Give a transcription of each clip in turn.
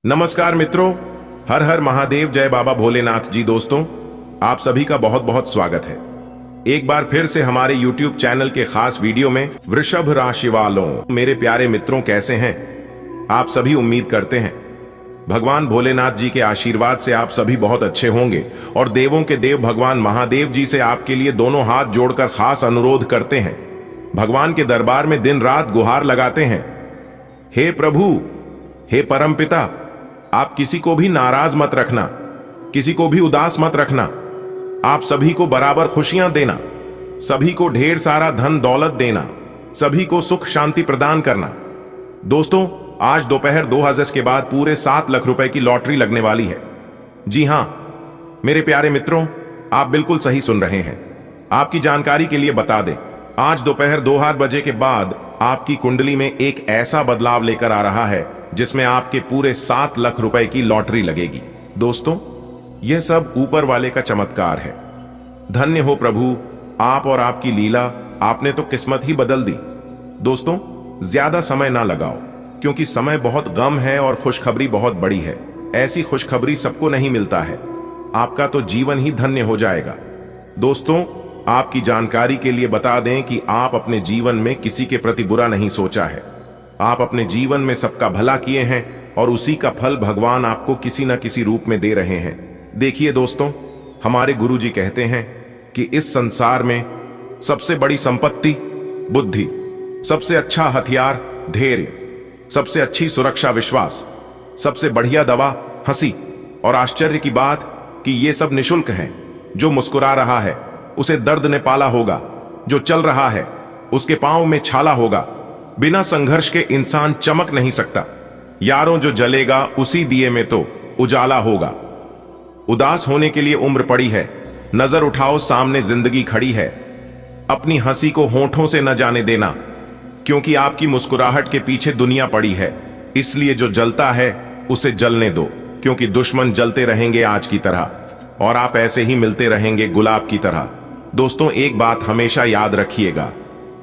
नमस्कार मित्रों, हर हर महादेव, जय बाबा भोलेनाथ जी। दोस्तों, आप सभी का बहुत बहुत स्वागत है एक बार फिर से हमारे YouTube चैनल के खास वीडियो में। वृषभ राशि वालों, मेरे प्यारे मित्रों, कैसे हैं आप सभी? उम्मीद करते हैं भगवान भोलेनाथ जी के आशीर्वाद से आप सभी बहुत अच्छे होंगे और देवों के देव भगवान महादेव जी से आपके लिए दोनों हाथ जोड़कर खास अनुरोध करते हैं। भगवान के दरबार में दिन रात गुहार लगाते हैं, हे प्रभु, हे परमपिता, आप किसी को भी नाराज मत रखना, किसी को भी उदास मत रखना। आप सभी को बराबर खुशियां देना, सभी को ढेर सारा धन दौलत देना, सभी को सुख शांति प्रदान करना। दोस्तों, आज दोपहर 2 के बाद पूरे 7 लाख रुपए की लॉटरी लगने वाली है। जी हां मेरे प्यारे मित्रों, आप बिल्कुल सही सुन रहे हैं। आपकी जानकारी के लिए बता दें, आज दोपहर 2 बजे के बाद आपकी कुंडली में एक ऐसा बदलाव लेकर आ रहा है जिसमें आपके पूरे 7 लाख रुपए की लॉटरी लगेगी। दोस्तों, यह सब ऊपर वाले का चमत्कार है। धन्य हो प्रभु, आप और आपकी लीला, आपने तो किस्मत ही बदल दी। दोस्तों, ज्यादा समय ना लगाओ, क्योंकि समय बहुत गम है और खुशखबरी बहुत बड़ी है। ऐसी खुशखबरी सबको नहीं मिलता है। आपका तो जीवन ही धन्य हो जाएगा। दोस्तों, आपकी जानकारी के लिए बता दें कि आप अपने जीवन में किसी के प्रति बुरा नहीं सोचा है। आप अपने जीवन में सबका भला किए हैं और उसी का फल भगवान आपको किसी न किसी रूप में दे रहे हैं। देखिए दोस्तों, हमारे गुरुजी कहते हैं कि इस संसार में सबसे बड़ी संपत्ति बुद्धि, सबसे अच्छा हथियार धैर्य, सबसे अच्छी सुरक्षा विश्वास, सबसे बढ़िया दवा हंसी। और आश्चर्य की बात कि ये सब निशुल्क हैं। जो मुस्कुरा रहा है उसे दर्द ने पाला होगा, जो चल रहा है उसके पांव में छाला होगा। बिना संघर्ष के इंसान चमक नहीं सकता। यारों, जो जलेगा उसी दिए में तो उजाला होगा। उदास होने के लिए उम्र पड़ी है, नजर उठाओ सामने जिंदगी खड़ी है। अपनी हंसी को होठों से न जाने देना, क्योंकि आपकी मुस्कुराहट के पीछे दुनिया पड़ी है। इसलिए जो जलता है उसे जलने दो, क्योंकि दुश्मन जलते रहेंगे आज की तरह और आप ऐसे ही मिलते रहेंगे गुलाब की तरह। दोस्तों, एक बात हमेशा याद रखिएगा,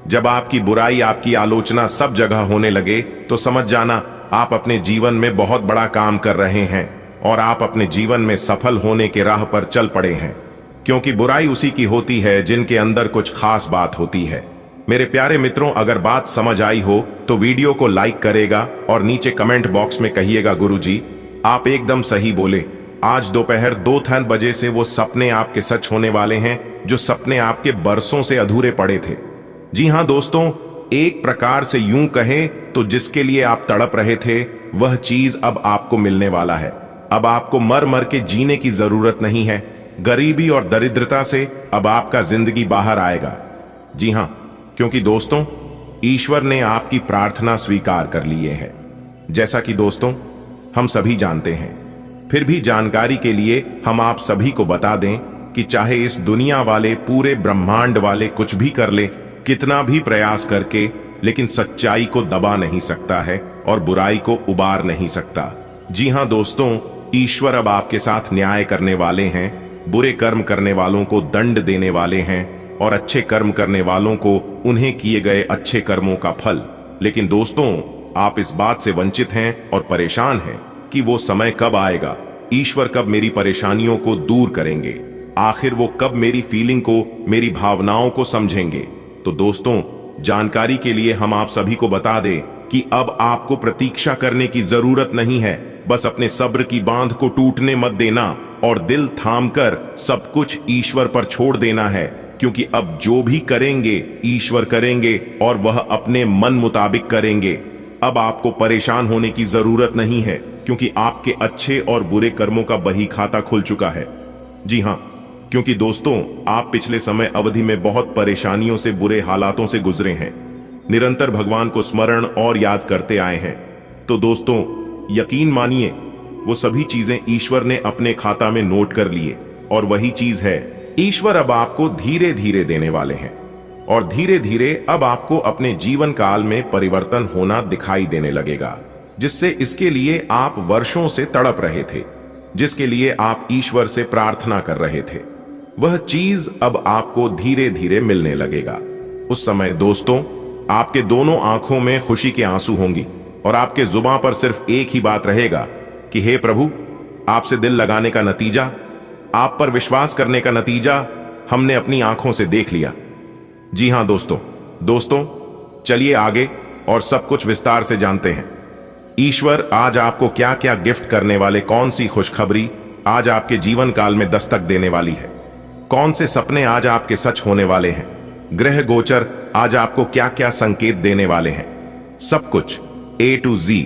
जब आपकी बुराई, आपकी आलोचना सब जगह होने लगे तो समझ जाना आप अपने जीवन में बहुत बड़ा काम कर रहे हैं और आप अपने जीवन में सफल होने के राह पर चल पड़े हैं। क्योंकि बुराई उसी की होती है जिनके अंदर कुछ खास बात होती है। मेरे प्यारे मित्रों, अगर बात समझ आई हो तो वीडियो को लाइक करेगा और नीचे कमेंट बॉक्स में कहिएगा, गुरुजी आप एकदम सही बोले। आज दोपहर 2 बजे से वो सपने आपके सच होने वाले हैं, जो सपने आपके बरसों से अधूरे पड़े थे। जी हां दोस्तों, एक प्रकार से यूं कहे तो जिसके लिए आप तड़प रहे थे वह चीज अब आपको मिलने वाला है। अब आपको मर मर के जीने की जरूरत नहीं है। गरीबी और दरिद्रता से अब आपका जिंदगी बाहर आएगा। जी हां, क्योंकि दोस्तों, ईश्वर ने आपकी प्रार्थना स्वीकार कर लिए है। जैसा कि दोस्तों हम सभी जानते हैं, फिर भी जानकारी के लिए हम आप सभी को बता दें कि चाहे इस दुनिया वाले, पूरे ब्रह्मांड वाले कुछ भी कर ले, कितना भी प्रयास करके, लेकिन सच्चाई को दबा नहीं सकता है और बुराई को उबार नहीं सकता। जी हां दोस्तों, ईश्वर अब आपके साथ न्याय करने वाले हैं। बुरे कर्म करने वालों को दंड देने वाले हैं और अच्छे कर्म करने वालों को उन्हें किए गए अच्छे कर्मों का फल। लेकिन दोस्तों, आप इस बात से वंचित हैं और परेशान हैं कि वो समय कब आएगा, ईश्वर कब मेरी परेशानियों को दूर करेंगे, आखिर वो कब मेरी फीलिंग को, मेरी भावनाओं को समझेंगे। तो दोस्तों, जानकारी के लिए हम आप सभी को बता दें कि अब आपको प्रतीक्षा करने की जरूरत नहीं है। बस अपने सब्र की बांध को टूटने मत देना और दिल थामकर सब कुछ ईश्वर पर छोड़ देना है। क्योंकि अब जो भी करेंगे ईश्वर करेंगे और वह अपने मन मुताबिक करेंगे। अब आपको परेशान होने की जरूरत नहीं है, क्योंकि आपके अच्छे और बुरे कर्मों का बही खाता खुल चुका है। जी हां, क्योंकि दोस्तों, आप पिछले समय अवधि में बहुत परेशानियों से, बुरे हालातों से गुजरे हैं। निरंतर भगवान को स्मरण और याद करते आए हैं। तो दोस्तों, यकीन मानिए, वो सभी चीजें ईश्वर ने अपने खाता में नोट कर लिए और वही चीज है ईश्वर अब आपको धीरे धीरे देने वाले हैं। और धीरे धीरे अब आपको अपने जीवन काल में परिवर्तन होना दिखाई देने लगेगा, जिससे इसके लिए आप वर्षों से तड़प रहे थे, जिसके लिए आप ईश्वर से प्रार्थना कर रहे थे, वह चीज अब आपको धीरे धीरे मिलने लगेगा। उस समय दोस्तों, आपके दोनों आंखों में खुशी के आंसू होंगी और आपके जुबान पर सिर्फ एक ही बात रहेगा कि हे प्रभु, आपसे दिल लगाने का नतीजा, आप पर विश्वास करने का नतीजा हमने अपनी आंखों से देख लिया। जी हां दोस्तों, चलिए आगे और सब कुछ विस्तार से जानते हैं। ईश्वर आज आपको क्या क्या गिफ्ट करने वाले, कौन सी खुशखबरी आज आपके जीवन काल में दस्तक देने वाली है, कौन से सपने आज आपके सच होने वाले हैं, ग्रह गोचर आज आपको क्या क्या संकेत देने वाले हैं, सब कुछ A to Z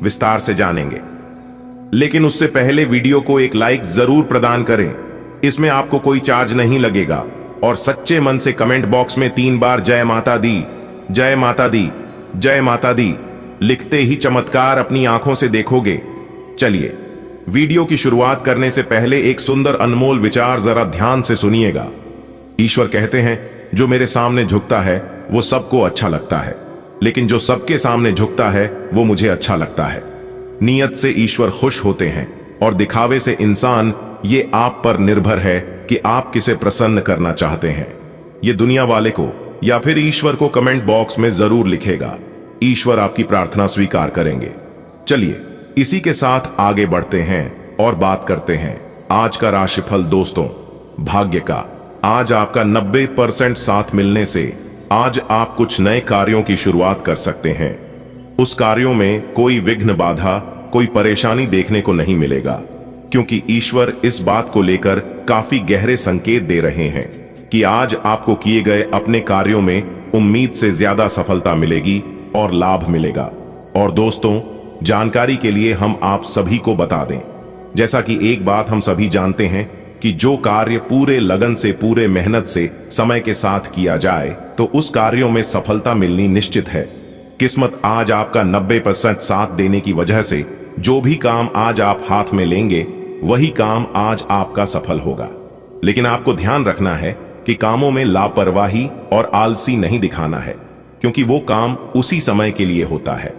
विस्तार से जानेंगे। लेकिन उससे पहले वीडियो को एक लाइक जरूर प्रदान करें। इसमें आपको कोई चार्ज नहीं लगेगा और सच्चे मन से कमेंट बॉक्स में 3 बार जय माता दी, जय माता दी, जय माता दी लिखते ही चमत्कार अपनी आंखों से देखोगे। चलिए, वीडियो की शुरुआत करने से पहले एक सुंदर अनमोल विचार जरा ध्यान से सुनिएगा। ईश्वर कहते हैं, जो मेरे सामने झुकता है वो सबको अच्छा लगता है, लेकिन जो सबके सामने झुकता है वो मुझे अच्छा लगता है। नियत से ईश्वर खुश होते हैं और दिखावे से इंसान। ये आप पर निर्भर है कि आप किसे प्रसन्न करना चाहते हैं। ये दुनिया वाले को या फिर ईश्वर को कमेंट बॉक्स में जरूर लिखेगा। ईश्वर आपकी प्रार्थना स्वीकार करेंगे। चलिए, इसी के साथ आगे बढ़ते हैं और बात करते हैं आज का राशिफल। दोस्तों, भाग्य का आज आपका 90% साथ मिलने से आज आप कुछ नए कार्यों की शुरुआत कर सकते हैं। उस कार्यों में कोई विघ्न, बाधा, कोई परेशानी देखने को नहीं मिलेगा, क्योंकि ईश्वर इस बात को लेकर काफी गहरे संकेत दे रहे हैं कि आज आपको किए गए अपने कार्यों में उम्मीद से ज्यादा सफलता मिलेगी और लाभ मिलेगा। और दोस्तों, जानकारी के लिए हम आप सभी को बता दें, जैसा कि एक बात हम सभी जानते हैं कि जो कार्य पूरे लगन से, पूरे मेहनत से, समय के साथ किया जाए तो उस कार्यों में सफलता मिलनी निश्चित है। किस्मत आज आपका 90% साथ देने की वजह से जो भी काम आज आप हाथ में लेंगे वही काम आज आपका सफल होगा। लेकिन आपको ध्यान रखना है कि कामों में लापरवाही और आलसी नहीं दिखाना है, क्योंकि वो काम उसी समय के लिए होता है।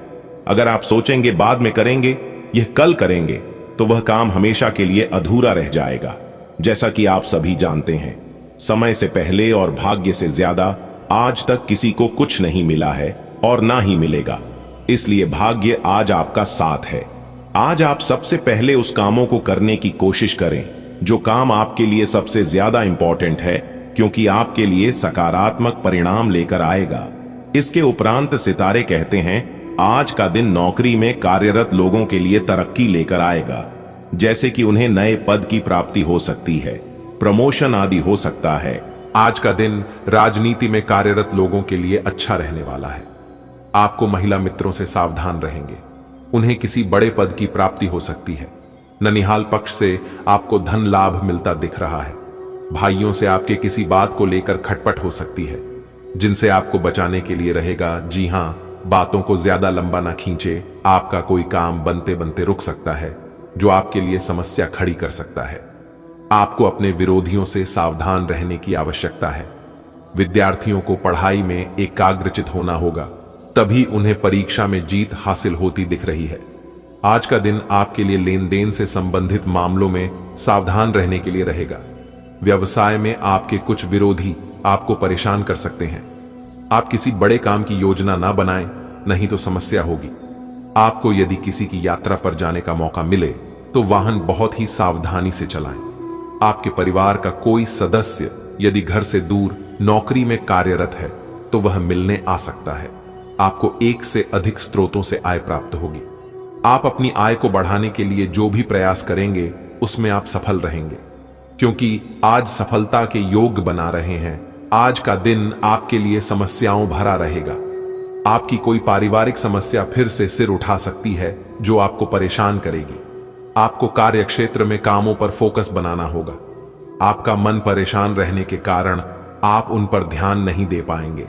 अगर आप सोचेंगे बाद में करेंगे, यह कल करेंगे, तो वह काम हमेशा के लिए अधूरा रह जाएगा। जैसा कि आप सभी जानते हैं, समय से पहले और भाग्य से ज्यादा आज तक किसी को कुछ नहीं मिला है और ना ही मिलेगा। इसलिए भाग्य आज आपका साथ है। आज आप सबसे पहले उस कामों को करने की कोशिश करें जो काम आपके लिए सबसे ज्यादा इंपॉर्टेंट है, क्योंकि आपके लिए सकारात्मक परिणाम लेकर आएगा। इसके उपरांत सितारे कहते हैं, आज का दिन नौकरी में कार्यरत लोगों के लिए तरक्की लेकर आएगा, जैसे कि उन्हें नए पद की प्राप्ति हो सकती है, प्रमोशन आदि हो सकता है। आज का दिन राजनीति में कार्यरत लोगों के लिए अच्छा रहने वाला है। आपको महिला मित्रों से सावधान रहेंगे, उन्हें किसी बड़े पद की प्राप्ति हो सकती है। ननिहाल पक्ष से आपको धन लाभ मिलता दिख रहा है। भाइयों से आपके किसी बात को लेकर खटपट हो सकती है, जिनसे आपको बचाने के लिए रहेगा। जी हां, बातों को ज्यादा लंबा ना खींचे। आपका कोई काम बनते बनते रुक सकता है, जो आपके लिए समस्या खड़ी कर सकता है। आपको अपने विरोधियों से सावधान रहने की आवश्यकता है। विद्यार्थियों को पढ़ाई में एकाग्रचित होना होगा, तभी उन्हें परीक्षा में जीत हासिल होती दिख रही है। आज का दिन आपके लिए लेन देन से संबंधित मामलों में सावधान रहने के लिए रहेगा। व्यवसाय में आपके कुछ विरोधी आपको परेशान कर सकते हैं। आप किसी बड़े काम की योजना ना बनाएं, नहीं तो समस्या होगी। आपको यदि किसी की यात्रा पर जाने का मौका मिले तो वाहन बहुत ही सावधानी से चलाएं। आपके परिवार का कोई सदस्य यदि घर से दूर नौकरी में कार्यरत है तो वह मिलने आ सकता है। आपको एक से अधिक स्रोतों से आय प्राप्त होगी। आप अपनी आय को बढ़ाने के लिए जो भी प्रयास करेंगे उसमें आप सफल रहेंगे, क्योंकि आज सफलता के योग बना रहे हैं। आज का दिन आपके लिए समस्याओं भरा रहेगा। आपकी कोई पारिवारिक समस्या फिर से सिर उठा सकती है, जो आपको परेशान करेगी। आपको कार्य क्षेत्र में कामों पर फोकस बनाना होगा। आपका मन परेशान रहने के कारण आप उन पर ध्यान नहीं दे पाएंगे,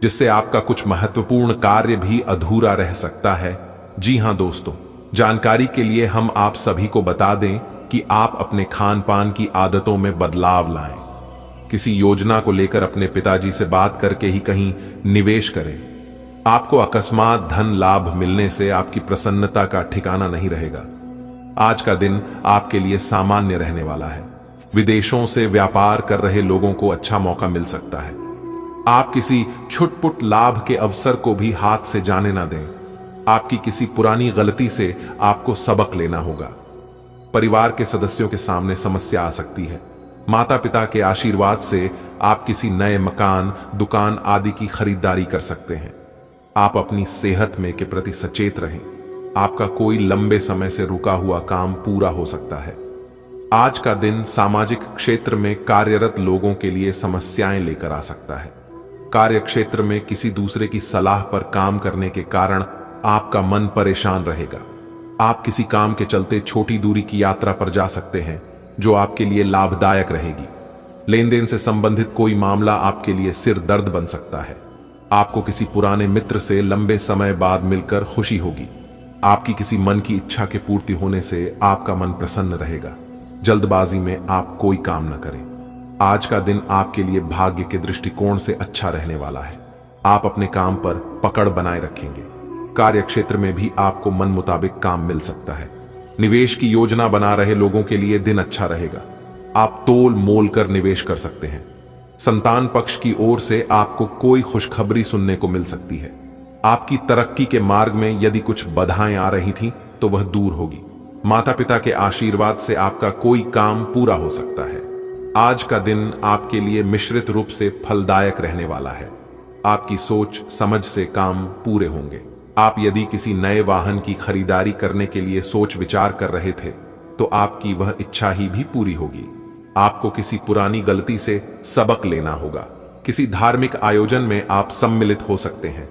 जिससे आपका कुछ महत्वपूर्ण कार्य भी अधूरा रह सकता है। जी हां दोस्तों, जानकारी के लिए हम आप सभी को बता दें कि आप अपने खान पान की आदतों में बदलाव लाएं। किसी योजना को लेकर अपने पिताजी से बात करके ही कहीं निवेश करें। आपको अकस्मात धन लाभ मिलने से आपकी प्रसन्नता का ठिकाना नहीं रहेगा। आज का दिन आपके लिए सामान्य रहने वाला है। विदेशों से व्यापार कर रहे लोगों को अच्छा मौका मिल सकता है। आप किसी छुटपुट लाभ के अवसर को भी हाथ से जाने ना दें। आपकी किसी पुरानी गलती से आपको सबक लेना होगा। परिवार के सदस्यों के सामने समस्या आ सकती है। माता पिता के आशीर्वाद से आप किसी नए मकान, दुकान आदि की खरीदारी कर सकते हैं। आप अपनी सेहत में के प्रति सचेत रहें। आपका कोई लंबे समय से रुका हुआ काम पूरा हो सकता है। आज का दिन सामाजिक क्षेत्र में कार्यरत लोगों के लिए समस्याएं लेकर आ सकता है। कार्य क्षेत्र में किसी दूसरे की सलाह पर काम करने के कारण आपका मन परेशान रहेगा। आप किसी काम के चलते छोटी दूरी की यात्रा पर जा सकते हैं, जो आपके लिए लाभदायक रहेगी। लेन देन से संबंधित कोई मामला आपके लिए सिर दर्द बन सकता है। आपको किसी पुराने मित्र से लंबे समय बाद मिलकर खुशी होगी। आपकी किसी मन की इच्छा के पूर्ति होने से आपका मन प्रसन्न रहेगा। जल्दबाजी में आप कोई काम न करें। आज का दिन आपके लिए भाग्य के दृष्टिकोण से अच्छा रहने वाला है। आप अपने काम पर पकड़ बनाए रखेंगे। कार्य क्षेत्र में भी आपको मन मुताबिक काम मिल सकता है। निवेश की योजना बना रहे लोगों के लिए दिन अच्छा रहेगा। आप तोल मोल कर निवेश कर सकते हैं। संतान पक्ष की ओर से आपको कोई खुशखबरी सुनने को मिल सकती है। आपकी तरक्की के मार्ग में यदि कुछ बाधाएं आ रही थीं तो वह दूर होगी। माता पिता के आशीर्वाद से आपका कोई काम पूरा हो सकता है। आज का दिन आपके लिए मिश्रित रूप से फलदायक रहने वाला है। आपकी सोच समझ से काम पूरे होंगे। आप यदि किसी नए वाहन की खरीदारी करने के लिए सोच विचार कर रहे थे तो आपकी वह इच्छा ही भी पूरी होगी। आपको किसी पुरानी गलती से सबक लेना होगा। किसी धार्मिक आयोजन में आप सम्मिलित हो सकते हैं।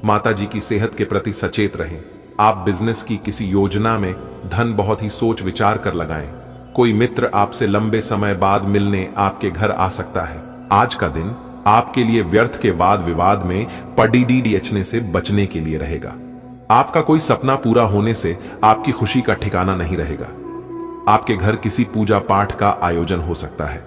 माता जी की सेहत के प्रति सचेत रहें। आप बिजनेस की किसी योजना में धन बहुत ही सोच विचार कर लगाएं। कोई मित्र आपसे लंबे समय बाद मिलने आपके घर आ सकता है। आज का दिन आपके लिए व्यर्थ के वाद विवाद में पड़ीडीडीएचने से बचने के लिए रहेगा। आपका कोई सपना पूरा होने से आपकी खुशी का ठिकाना नहीं रहेगा। आपके घर किसी पूजा पाठ का आयोजन हो सकता है।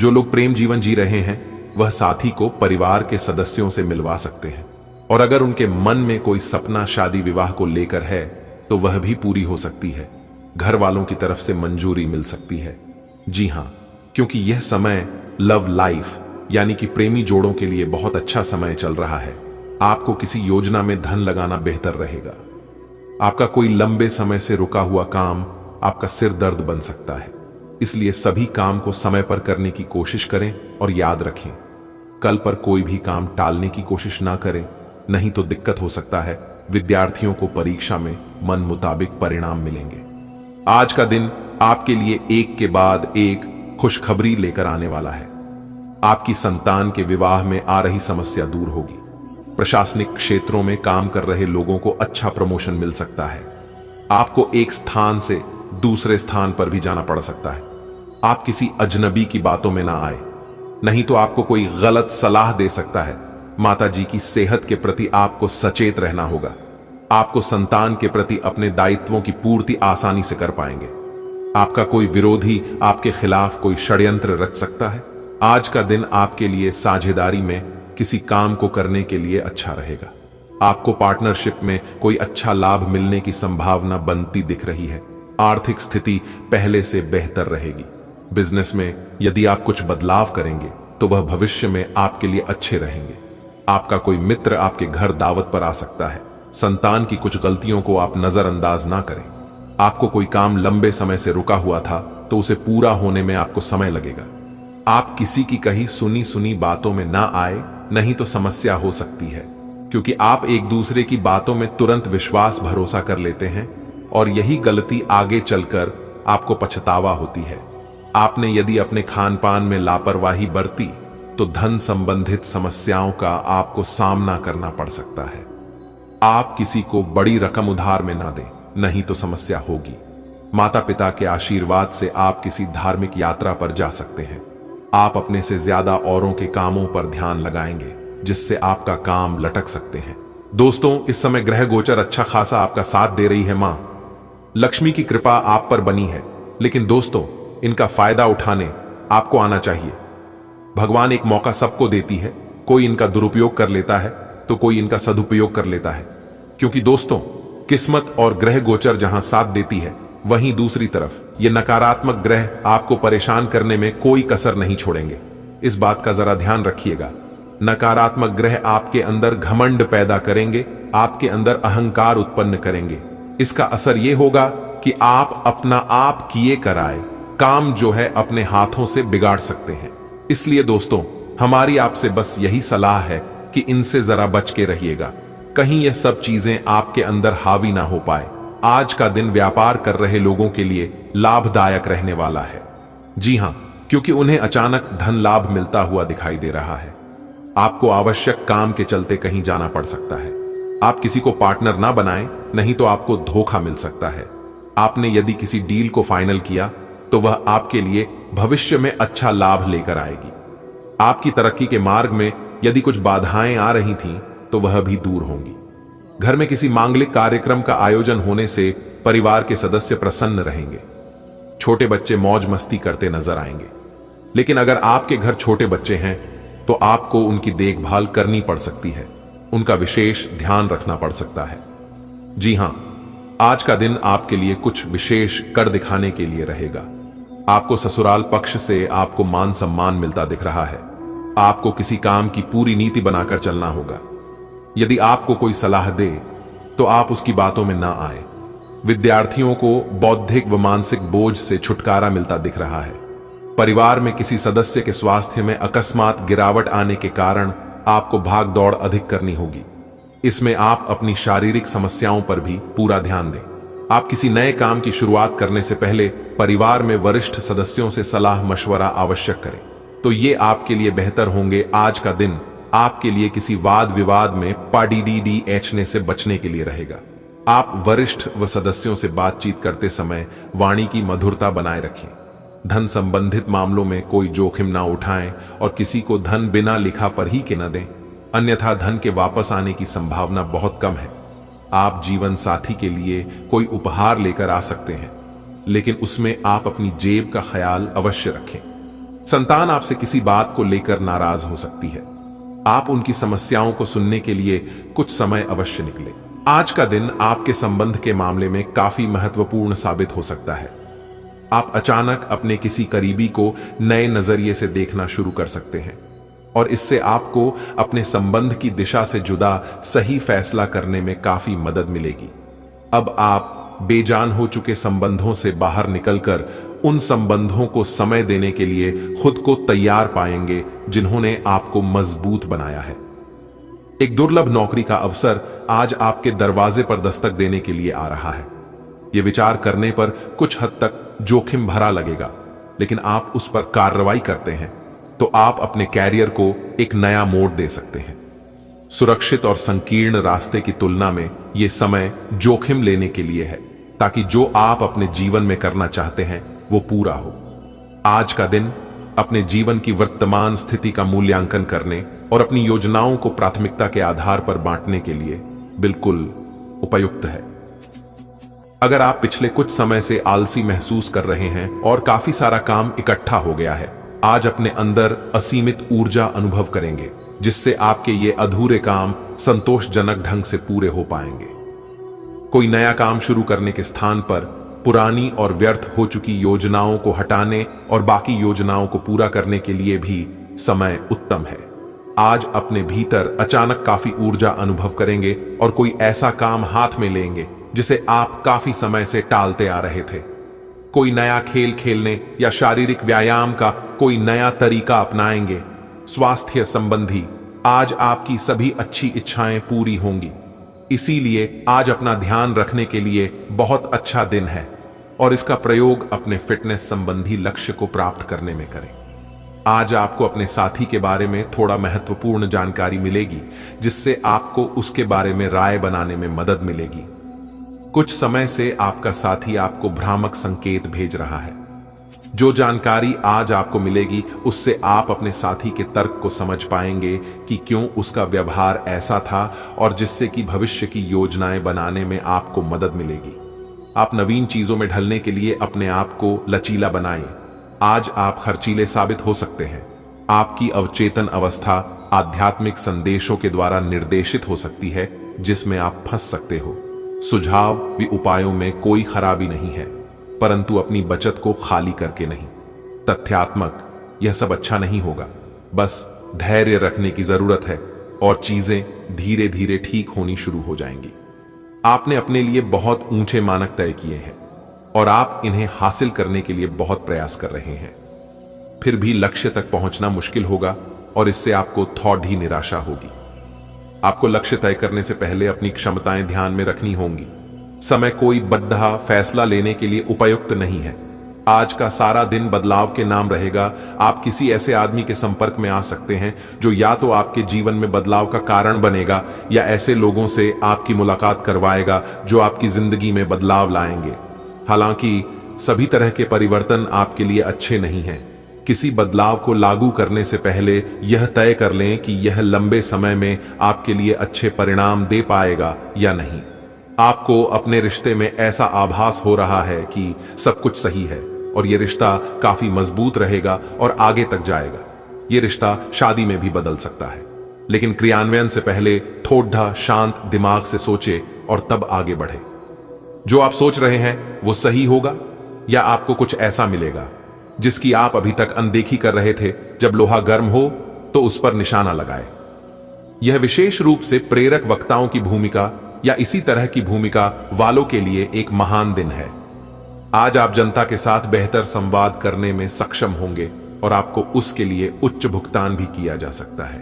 जो लोग प्रेम जीवन जी रहे हैं वह साथी को परिवार के सदस्यों से मिलवा सकते हैं। और अगर उनके मन में कोई सपना शादी विवाह को लेकर है तो वह भी पूरी हो सकती है। घर वालों की तरफ से मंजूरी मिल सकती है। जी हां, क्योंकि यह समय लव लाइफ यानी कि प्रेमी जोड़ों के लिए बहुत अच्छा समय चल रहा है। आपको किसी योजना में धन लगाना बेहतर रहेगा। आपका कोई लंबे समय से रुका हुआ काम आपका सिर दर्द बन सकता है। इसलिए सभी काम को समय पर करने की कोशिश करें और याद रखें, कल पर कोई भी काम टालने की कोशिश ना करें, नहीं तो दिक्कत हो सकता है। विद्यार्थियों को परीक्षा में मन मुताबिक परिणाम मिलेंगे। आज का दिन आपके लिए एक के बाद एक खुशखबरी लेकर आने वाला है। आपकी संतान के विवाह में आ रही समस्या दूर होगी। प्रशासनिक क्षेत्रों में काम कर रहे लोगों को अच्छा प्रमोशन मिल सकता है। आपको एक स्थान से दूसरे स्थान पर भी जाना पड़ सकता है। आप किसी अजनबी की बातों में ना आए, नहीं तो आपको कोई गलत सलाह दे सकता है। माता जी की सेहत के प्रति आपको सचेत रहना होगा। आपको संतान के प्रति अपने दायित्वों की पूर्ति आसानी से कर पाएंगे। आपका कोई विरोधी आपके खिलाफ कोई षड्यंत्र रच सकता है। आज का दिन आपके लिए साझेदारी में किसी काम को करने के लिए अच्छा रहेगा। आपको पार्टनरशिप में कोई अच्छा लाभ मिलने की संभावना बनती दिख रही है। आर्थिक स्थिति पहले से बेहतर रहेगी। बिजनेस में यदि आप कुछ बदलाव करेंगे तो वह भविष्य में आपके लिए अच्छे रहेंगे। आपका कोई मित्र आपके घर दावत पर आ सकता है। संतान की कुछ गलतियों को आप नजरअंदाज ना करें। आपको कोई काम लंबे समय से रुका हुआ था तो उसे पूरा होने में आपको समय लगेगा। आप किसी की कही सुनी सुनी बातों में ना आए, नहीं तो समस्या हो सकती है, क्योंकि आप एक दूसरे की बातों में तुरंत विश्वास भरोसा कर लेते हैं और यही गलती आगे चलकर आपको पछतावा होती है। आपने यदि अपने खान पान में लापरवाही बरती तो धन संबंधित समस्याओं का आपको सामना करना पड़ सकता है। आप किसी को बड़ी रकम उधार में ना दें, नहीं तो समस्या होगी। माता पिता के आशीर्वाद से आप किसी धार्मिक यात्रा पर जा सकते हैं। आप अपने से ज्यादा औरों के कामों पर ध्यान लगाएंगे, जिससे आपका काम लटक सकते हैं। दोस्तों, इस समय ग्रह गोचर अच्छा खासा आपका साथ दे रही है। मां लक्ष्मी की कृपा आप पर बनी है, लेकिन दोस्तों इनका फायदा उठाने आपको आना चाहिए। भगवान एक मौका सबको देती है। कोई इनका दुरुपयोग कर लेता है तो कोई इनका सदुपयोग कर लेता है। क्योंकि दोस्तों, किस्मत और ग्रह गोचर जहां साथ देती है, वहीं दूसरी तरफ ये नकारात्मक ग्रह आपको परेशान करने में कोई कसर नहीं छोड़ेंगे। इस बात का जरा ध्यान रखिएगा। नकारात्मक ग्रह आपके अंदर घमंड पैदा करेंगे आपके अंदर अहंकार उत्पन्न करेंगे। इसका असर यह होगा कि आप अपना आप किए कराए काम जो है अपने हाथों से बिगाड़ सकते हैं। इसलिए दोस्तों, हमारी आपसे बस यही सलाह है कि इनसे जरा बच के रहिएगा, कहीं यह सब चीजें आपके अंदर हावी ना हो पाए। आज का दिन व्यापार कर रहे लोगों के लिए लाभदायक रहने वाला है। जी हां, क्योंकि उन्हें अचानक धन लाभ मिलता हुआ दिखाई दे रहा है। आपको आवश्यक काम के चलते कहीं जाना पड़ सकता है। आप किसी को पार्टनर ना बनाएं, नहीं तो आपको धोखा मिल सकता है। आपने यदि किसी डील को फाइनल किया तो वह आपके लिए भविष्य में अच्छा लाभ लेकर आएगी। आपकी तरक्की के मार्ग में यदि कुछ बाधाएं आ रही थीं तो वह भी दूर होंगी। घर में किसी मांगलिक कार्यक्रम का आयोजन होने से परिवार के सदस्य प्रसन्न रहेंगे। छोटे बच्चे मौज मस्ती करते नजर आएंगे। लेकिन अगर आपके घर छोटे बच्चे हैं तो आपको उनकी देखभाल करनी पड़ सकती है, उनका विशेष ध्यान रखना पड़ सकता है। जी हां, आज का दिन आपके लिए कुछ विशेष कर दिखाने के लिए रहेगा। आपको ससुराल पक्ष से आपको मान सम्मान मिलता दिख रहा है। आपको किसी काम की पूरी नीति बनाकर चलना होगा। यदि आपको कोई सलाह दे तो आप उसकी बातों में ना आए। विद्यार्थियों को बौद्धिक व मानसिक बोझ से छुटकारा मिलता दिख रहा है। परिवार में किसी सदस्य के स्वास्थ्य में अकस्मात गिरावट आने के कारण आपको भाग दौड़ अधिक करनी होगी। इसमें आप अपनी शारीरिक समस्याओं पर भी पूरा ध्यान दें। आप किसी नए काम की शुरुआत करने से पहले परिवार में वरिष्ठ सदस्यों से सलाह मशवरा आवश्यक करें, तो ये आपके लिए बेहतर होंगे। आज का दिन आपके लिए किसी वाद विवाद में पड़ने से बचने के लिए रहेगा। आप वरिष्ठ व सदस्यों से बातचीत करते समय वाणी की मधुरता बनाए रखें। धन संबंधित मामलों में कोई जोखिम ना उठाएं और किसी को धन बिना लिखा पर ही के न दें, अन्यथा धन के वापस आने की संभावना बहुत कम है। आप जीवन साथी के लिए कोई उपहार लेकर आ सकते हैं, लेकिन उसमें आप अपनी जेब का ख्याल अवश्य रखें। संतान आपसे किसी बात को लेकर नाराज हो सकती है। आप उनकी समस्याओं को सुनने के लिए कुछ समय अवश्य निकले। आज का दिन आपके संबंध के मामले में काफी महत्वपूर्ण साबित हो सकता है। आप अचानक अपने किसी करीबी को नए नजरिए से देखना शुरू कर सकते हैं और इससे आपको अपने संबंध की दिशा से जुदा सही फैसला करने में काफी मदद मिलेगी। अब आप बेजान हो चुके संबंधों से बाहर निकलकर उन संबंधों को समय देने के लिए खुद को तैयार पाएंगे जिन्होंने आपको मजबूत बनाया है। एक दुर्लभ नौकरी का अवसर आज आपके दरवाजे पर दस्तक देने के लिए आ रहा है। यह विचार करने पर कुछ हद तक जोखिम भरा लगेगा, लेकिन आप उस पर कार्रवाई करते हैं तो आप अपने कैरियर को एक नया मोड़ दे सकते हैं। सुरक्षित और संकीर्ण रास्ते की तुलना में यह समय जोखिम लेने के लिए है, ताकि जो आप अपने जीवन में करना चाहते हैं वो पूरा हो। आज का दिन अपने जीवन की वर्तमान स्थिति का मूल्यांकन करने और अपनी योजनाओं को प्राथमिकता के आधार पर बांटने के लिए बिल्कुल उपयुक्त है। अगर आप पिछले कुछ समय से आलसी महसूस कर रहे हैं और काफी सारा काम इकट्ठा हो गया है, आज अपने अंदर असीमित ऊर्जा अनुभव करेंगे, जिससे आपके ये अधूरे काम संतोषजनक ढंग से पूरे हो पाएंगे। कोई नया काम शुरू करने के स्थान पर पुरानी और व्यर्थ हो चुकी योजनाओं को हटाने और बाकी योजनाओं को पूरा करने के लिए भी समय उत्तम है। आज अपने भीतर अचानक काफी ऊर्जा अनुभव करेंगे और कोई ऐसा काम हाथ में लेंगे जिसे आप काफी समय से टालते आ रहे थे। कोई नया खेल खेलने या शारीरिक व्यायाम का कोई नया तरीका अपनाएंगे। स्वास्थ्य संबंधी आज आपकी सभी अच्छी इच्छाएं पूरी होंगी। इसीलिए आज अपना ध्यान रखने के लिए बहुत अच्छा दिन है और इसका प्रयोग अपने फिटनेस संबंधी लक्ष्य को प्राप्त करने में करें। आज आपको अपने साथी के बारे में थोड़ा महत्वपूर्ण जानकारी मिलेगी, जिससे आपको उसके बारे में राय बनाने में मदद मिलेगी। कुछ समय से आपका साथी आपको भ्रामक संकेत भेज रहा है। जो जानकारी आज आपको मिलेगी उससे आप अपने साथी के तर्क को समझ पाएंगे कि क्यों उसका व्यवहार ऐसा था और जिससे कि भविष्य की योजनाएं बनाने में आपको मदद मिलेगी। आप नवीन चीजों में ढलने के लिए अपने आप को लचीला बनाएं। आज आप खर्चीले साबित हो सकते हैं। आपकी अवचेतन अवस्था आध्यात्मिक संदेशों के द्वारा निर्देशित हो सकती है, जिसमें आप फंस सकते हो। सुझाव भी उपायों में कोई खराबी नहीं है, परंतु अपनी बचत को खाली करके नहीं। तथ्यात्मक यह सब अच्छा नहीं होगा, बस धैर्य रखने की जरूरत है। और चीजें धीरे धीरे ठीक होनी शुरू हो जाएंगी। आपने अपने लिए बहुत ऊंचे मानक तय किए हैं और आप इन्हें हासिल करने के लिए बहुत प्रयास कर रहे हैं। फिर भी लक्ष्य तक पहुंचना मुश्किल होगा और इससे आपको थोड़ी ही निराशा होगी। आपको लक्ष्य तय करने से पहले अपनी क्षमताएं ध्यान में रखनी होंगी। समय कोई बद्धा फैसला लेने के लिए उपयुक्त नहीं है। आज का सारा दिन बदलाव के नाम रहेगा। आप किसी ऐसे आदमी के संपर्क में आ सकते हैं जो या तो आपके जीवन में बदलाव का कारण बनेगा या ऐसे लोगों से आपकी मुलाकात करवाएगा जो आपकी जिंदगी में बदलाव लाएंगे। हालांकि सभी तरह के परिवर्तन आपके लिए अच्छे नहीं हैं। किसी बदलाव को लागू करने से पहले यह तय कर लें कि यह लंबे समय में आपके लिए अच्छे परिणाम दे पाएगा या नहीं। आपको अपने रिश्ते में ऐसा आभास हो रहा है कि सब कुछ सही है और यह रिश्ता काफी मजबूत रहेगा और आगे तक जाएगा। यह रिश्ता शादी में भी बदल सकता है, लेकिन क्रियान्वयन से पहले ठोडा शांत दिमाग से सोचे और तब आगे बढ़े। जो आप सोच रहे हैं वो सही होगा या आपको कुछ ऐसा मिलेगा जिसकी आप अभी तक अनदेखी कर रहे थे। जब लोहा गर्म हो तो उस पर निशाना लगाए। यह विशेष रूप से प्रेरक वक्ताओं की भूमिका या इसी तरह की भूमिका वालों के लिए एक महान दिन है। आज आप जनता के साथ बेहतर संवाद करने में सक्षम होंगे और आपको उसके लिए उच्च भुगतान भी किया जा सकता है।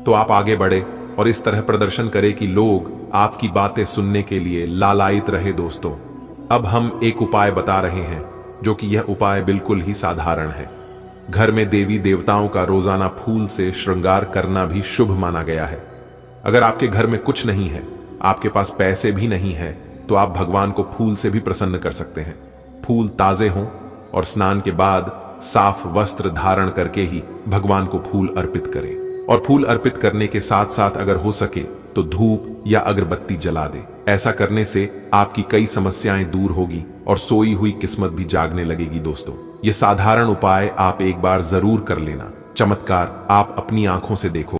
तो आप आगे बढ़े और इस तरह प्रदर्शन करें कि लोग आपकी बातें सुनने के लिए लालायित रहे। दोस्तों, अब हम एक उपाय बता रहे हैं, जो कि यह उपाय बिल्कुल ही साधारण है। घर में देवी देवताओं का रोजाना फूल से श्रृंगार करना भी शुभ माना गया है। अगर आपके घर में कुछ नहीं है, आपके पास पैसे भी नहीं है, तो आप भगवान को फूल से भी प्रसन्न कर सकते हैं। फूल ताजे हों और स्नान के बाद साफ वस्त्र धारण करके ही भगवान को फूल अर्पित करें। और फूल अर्पित करने के साथ साथ अगर हो सके तो धूप या अगरबत्ती जला दे। ऐसा करने से आपकी कई समस्याएं दूर होगी और सोई हुई किस्मत भी जागने लगेगी। दोस्तों, ये साधारण उपाय आप एक बार जरूर कर लेना। चमत्कार आप अपनी आंखों से देखो।